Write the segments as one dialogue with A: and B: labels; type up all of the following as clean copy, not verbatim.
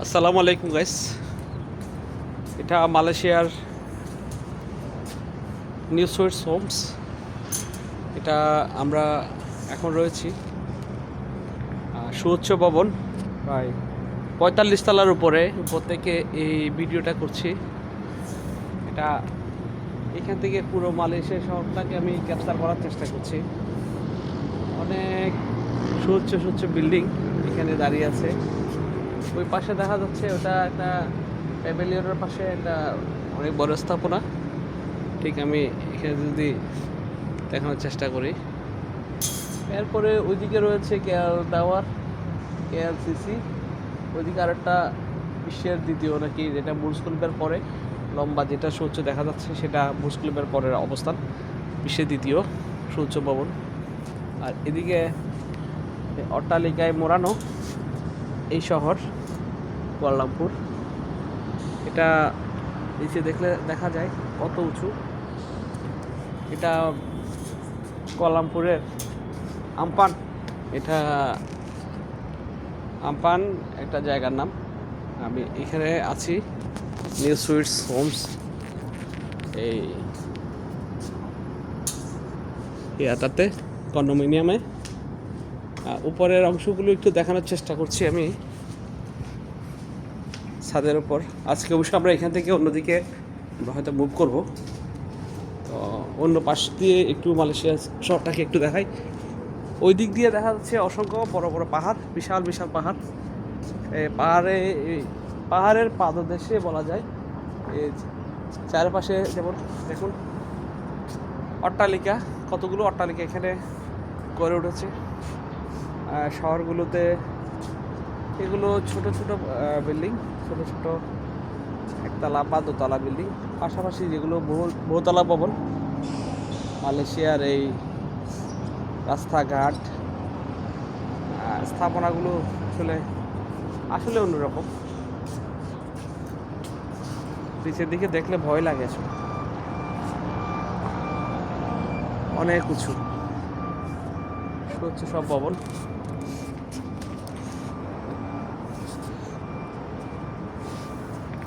A: আসসালামু আলাইকুম গাইস। এটা মালয়েশিয়ার নিউ সুইটস হোমস। এটা আমরা এখন রয়েছি সুউচ্চ ভবন, প্রায় ৪৫ তলার উপর থেকে এই ভিডিওটা করছি। এটা এখান থেকে পুরো মালয়েশিয়া শহরটাকে আমি ক্যাপচার করার চেষ্টা করছি। অনেক সুউচ্চ বিল্ডিং এখানে দাঁড়িয়ে আছে। ওই পাশে দেখা যাচ্ছে ওটা একটা প্যাভিলিয়নের পাশে একটা অনেক বড় স্থাপনা। ঠিক আমি এখানে যদি দেখানোর চেষ্টা করি, এরপরে ওইদিকে রয়েছে কেএল টাওয়ার, কেএলসিসি। ওইদিকে আরেকটা বিশ্বের দ্বিতীয় নাকি, যেটা বুর্জ খলিফার পরে লম্বা, যেটা সুউচ্চ দেখা যাচ্ছে সেটা বুর্জ খলিফার পরের অবস্থান, বিশ্বের দ্বিতীয় সুউচ্চ ভবন। আর এদিকে অট্টালিকায় মোড়ানো এই শহর কুয়ালালামপুর। এটা নিচে দেখলে দেখা যায় কত উঁচু। এটা কুয়ালালামপুরের আমপান, এটা আমপান একটা জায়গার নাম। আমি এখানে আছি নিউ সুইটস হোমস এই ইয়াটাতে, কন্ডোমিনিয়ামে। উপরের অংশগুলো একটু দেখানোর চেষ্টা করছি আমি ছাদের উপর। আজকে অবশ্য আমরা এখান থেকে অন্যদিকে হয়তো মুভ করব, তো অন্য পাশ দিয়ে একটু মালয়েশিয়া শহরটাকে একটু দেখাই। ওই দিক দিয়ে দেখা যাচ্ছে অসংখ্য বড় বড় পাহাড়, বিশাল পাহাড়। পাহাড়ের পাদদেশে বলা যায়। এই চারপাশে যেমন দেখুন অট্টালিকা, কতগুলো অট্টালিকা এখানে গড়ে উঠেছে। শহরগুলোতে এগুলো ছোট বিল্ডিং, ছোট একতলা বা দোতলা বিল্ডিং, পাশাপাশি যেগুলো বহুতলা ভবন। মালয়েশিয়ার এই রাস্তাঘাট স্থাপনাগুলো আসলে অন্যরকম। নিচের দিকে দেখলে ভয় লাগে, অনেক উঁচু সব ভবন।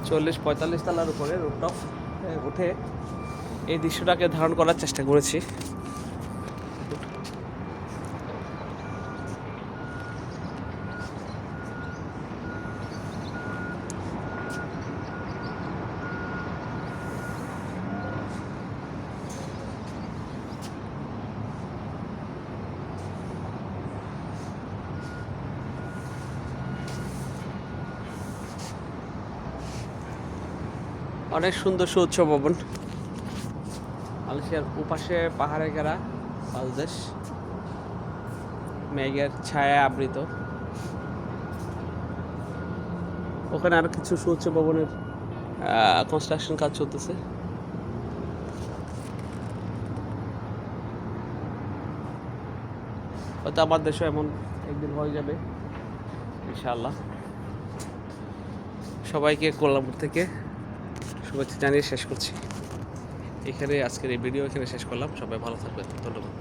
A: চল্লিশ ৪৫ তলার উপরে রুফটপ উঠে এই দৃশ্যটাকে ধারণ করার চেষ্টা করেছি। অনেক সুন্দর সুউচ্চ ভবন। মালয়েশিয়ার উপাশে পাহাড়ে ঘেরা পাদদেশ, মেঘের ছায়া আবৃত। ওখানে আরো কিছু সুউচ্চ ভবনের কনস্ট্রাকশন কাজ চলতেছে। হয়তো আমার দেশে এমন একদিন হয়ে যাবে ইনশাআল্লাহ। সবাইকে কুয়ালালামপুর থেকে শুভেচ্ছা জানিয়ে শেষ করছি। এখানে আজকের এই ভিডিও এখানে শেষ করলাম। সবাই ভালো থাকবেন, ধন্যবাদ।